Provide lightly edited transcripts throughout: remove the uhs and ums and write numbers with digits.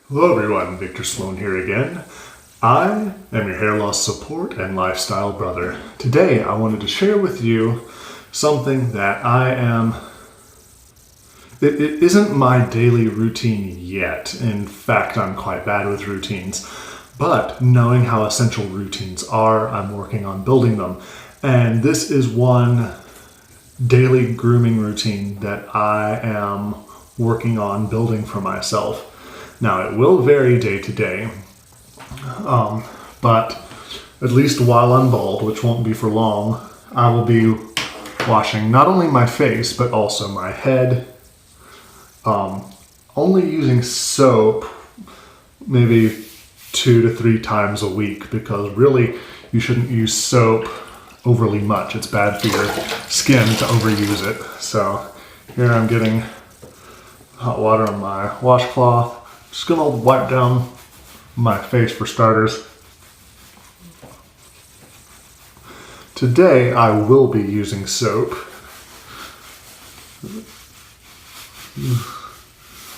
Hello everyone, Victor Sloan here again. I am your hair loss support and lifestyle brother. Today I wanted to share with you something that it isn't my daily routine yet. In fact, I'm quite bad with routines. But knowing how essential routines are, I'm working on building them. And this is one daily grooming routine that I am working on building for myself. Now, it will vary day to day, but at least while I'm bald, which won't be for long, I will be washing not only my face, but also my head, only using soap maybe 2 to 3 times a week, because really you shouldn't use soap overly much. It's bad for your skin to overuse it. So here I'm getting hot water on my washcloth. Just gonna wipe down my face for starters. Today I will be using soap.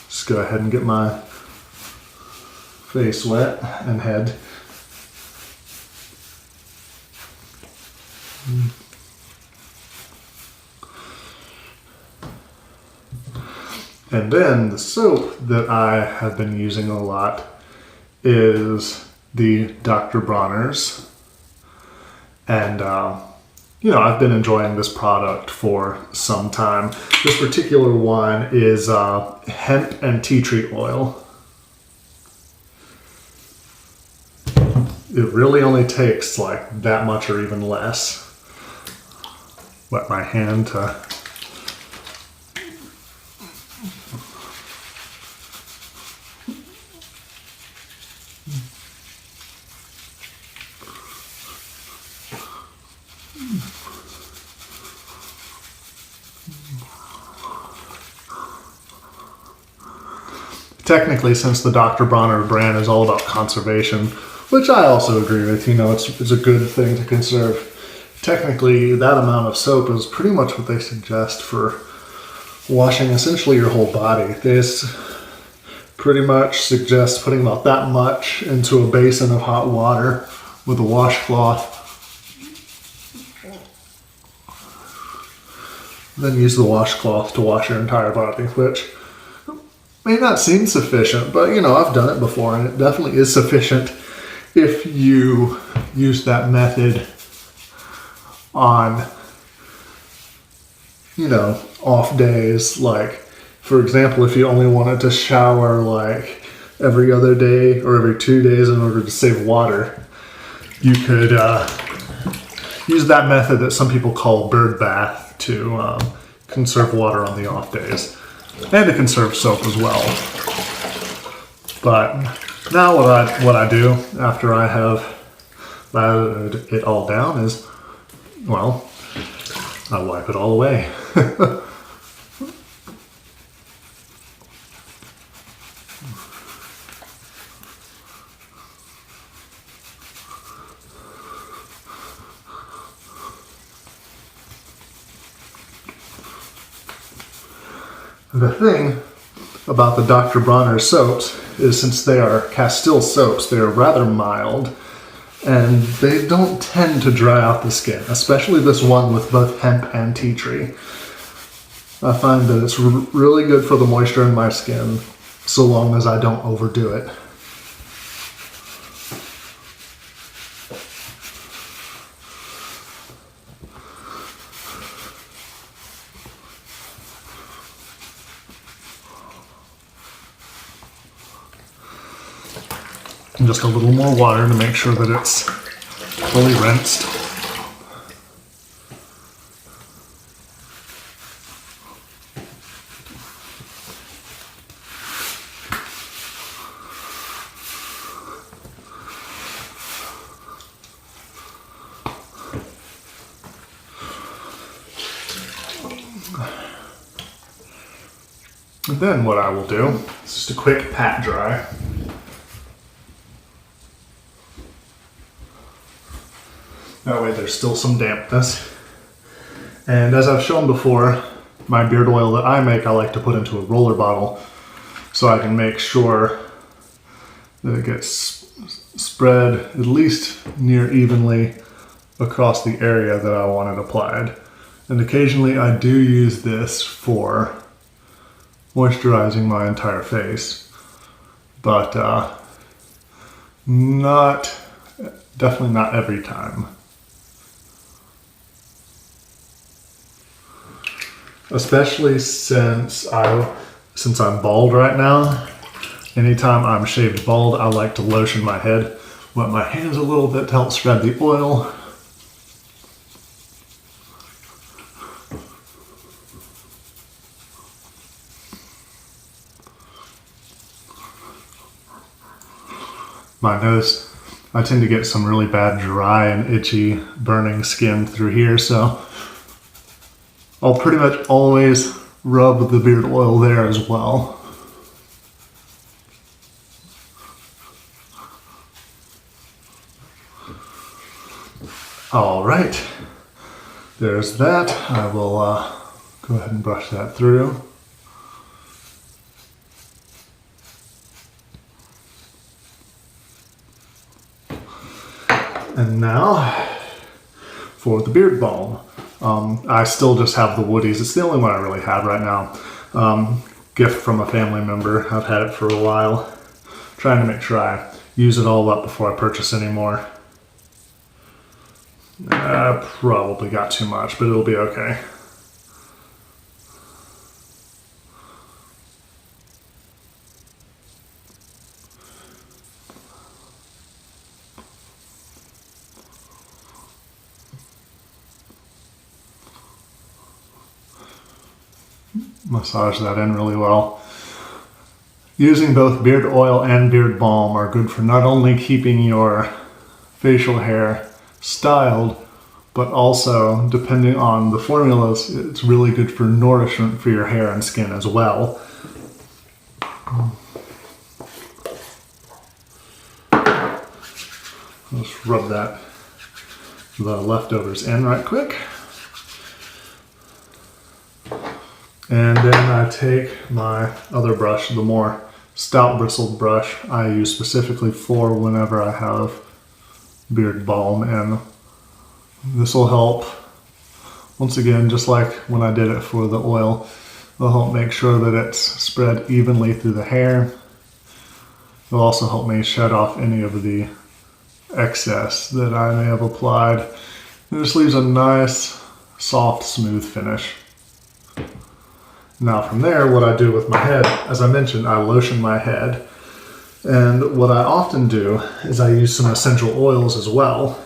Just go ahead and get my face wet and head. And then the soap that I have been using a lot is the Dr. Bronner's. And, I've been enjoying this product for some time. This particular one is hemp and tea tree oil. It really only takes like that much or even less. Wet my hand to technically, since the Dr. Bronner brand is all about conservation, which I also agree with, it's a good thing to conserve. Technically, that amount of soap is pretty much what they suggest for washing essentially your whole body. This pretty much suggests putting about that much into a basin of hot water with a washcloth. Then use the washcloth to wash your entire body, which may not seem sufficient, but I've done it before and it definitely is sufficient if you use that method on, off days. Like, for example, if you only wanted to shower like every other day or every 2 days in order to save water, you could use that method that some people call bird bath to conserve water on the off days. And to conserve soap as well. But now what I do after I have lathered it all down is, I wipe it all away. The thing about the Dr. Bronner soaps is, since they are Castile soaps, they are rather mild and they don't tend to dry out the skin, especially this one with both hemp and tea tree. I find that it's really good for the moisture in my skin, so long as I don't overdo it. And just a little more water to make sure that it's fully rinsed. And then what I will do is just a quick pat dry. That way there's still some dampness. And as I've shown before, my beard oil that I make, I like to put into a roller bottle so I can make sure that it gets spread at least near evenly across the area that I want it applied. And occasionally I do use this for moisturizing my entire face, but definitely not every time. Especially since I'm bald right now. Anytime I'm shaved bald, I like to lotion my head, wet my hands a little bit to help spread the oil. My nose, I tend to get some really bad dry and itchy burning skin through here, so I'll pretty much always rub the beard oil there as well. All right, there's that. I will go ahead and brush that through. And now for the beard balm. I still just have the Woodies. It's the only one I really have right now. Gift from a family member. I've had it for a while. Trying to make sure I use it all up before I purchase any more. I probably got too much, but it'll be okay. Massage that in really well. Using both beard oil and beard balm are good for not only keeping your facial hair styled, but also, depending on the formulas, it's really good for nourishment for your hair and skin as well. Let's rub the leftovers in right quick. And then I take my other brush, the more stout bristled brush I use specifically for whenever I have beard balm, and this will help, once again, just like when I did it for the oil, it'll help make sure that it's spread evenly through the hair. It'll also help me shed off any of the excess that I may have applied. It just leaves a nice, soft, smooth finish. Now from there, what I do with my head, as I mentioned, I lotion my head. And what I often do is I use some essential oils as well,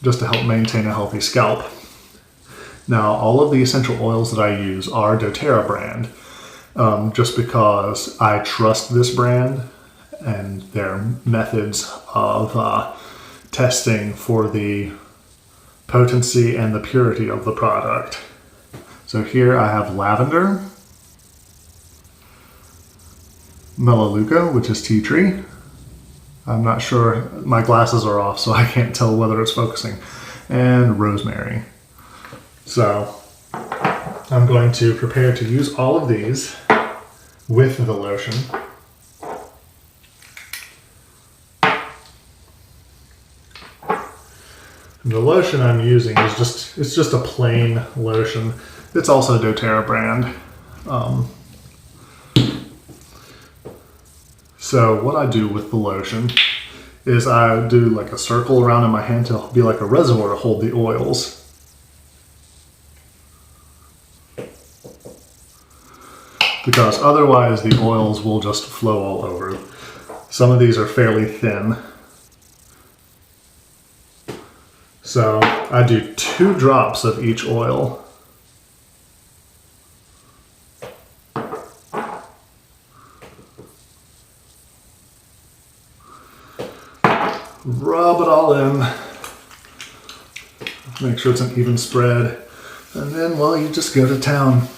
just to help maintain a healthy scalp. Now, all of the essential oils that I use are doTERRA brand, just because I trust this brand and their methods of testing for the potency and the purity of the product. So here I have lavender, melaleuca, which is tea tree. I'm not sure, my glasses are off, so I can't tell whether it's focusing, and rosemary. So I'm going to prepare to use all of these with the lotion. And the lotion I'm using is it's just a plain lotion. It's also doTERRA brand. So what I do with the lotion is I do like a circle around in my hand to be like a reservoir to hold the oils. Because otherwise the oils will just flow all over. Some of these are fairly thin. So I do 2 drops of each oil. Rub it all in. Make sure it's an even spread. And then, well, you just go to town.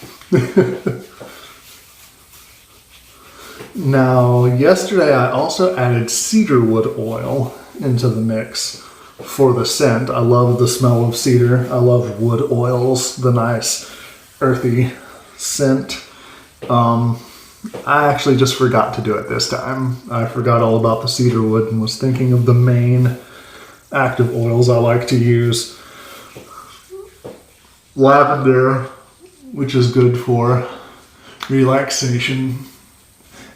Now, yesterday I also added cedarwood oil into the mix for the scent. I love the smell of cedar. I love wood oils, the nice earthy scent. I actually just forgot to do it this time. I forgot all about the cedar wood and was thinking of the main active oils I like to use. Lavender, which is good for relaxation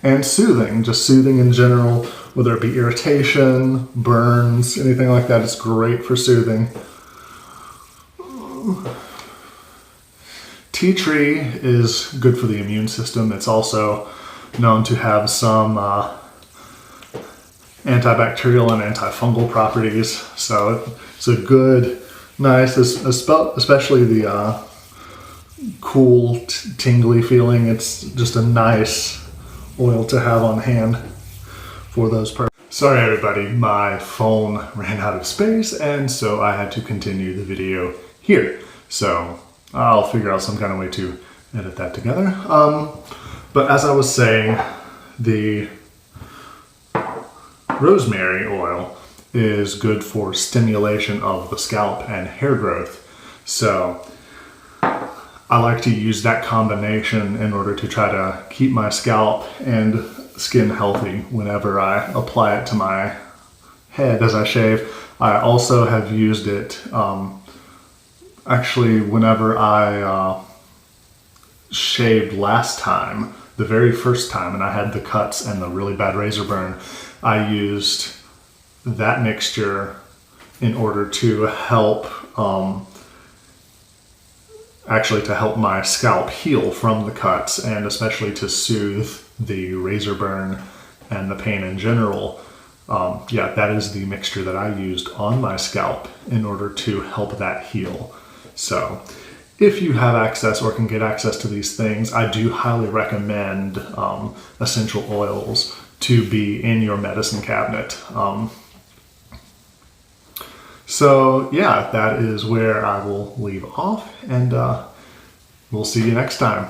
and soothing, just soothing in general, whether it be irritation, burns, anything like that. It's great for soothing. Tea tree is good for the immune system. It's also known to have some antibacterial and antifungal properties. So it's a good, nice, especially the cool, tingly feeling. It's just a nice oil to have on hand for those purposes. Sorry everybody, my phone ran out of space and so I had to continue the video here. So I'll figure out some kind of way to edit that together. But as I was saying, the rosemary oil is good for stimulation of the scalp and hair growth. So I like to use that combination in order to try to keep my scalp and skin healthy whenever I apply it to my head as I shave. I also have used it actually whenever I shaved last time, the very first time, and I had the cuts and the really bad razor burn. I used that mixture in order to help actually to help my scalp heal from the cuts, and especially to soothe the razor burn and the pain in general. Yeah, that is the mixture that I used on my scalp in order to help that heal. So if you have access or can get access to these things, I do highly recommend essential oils to be in your medicine cabinet. So yeah, that is where I will leave off, and we'll see you next time.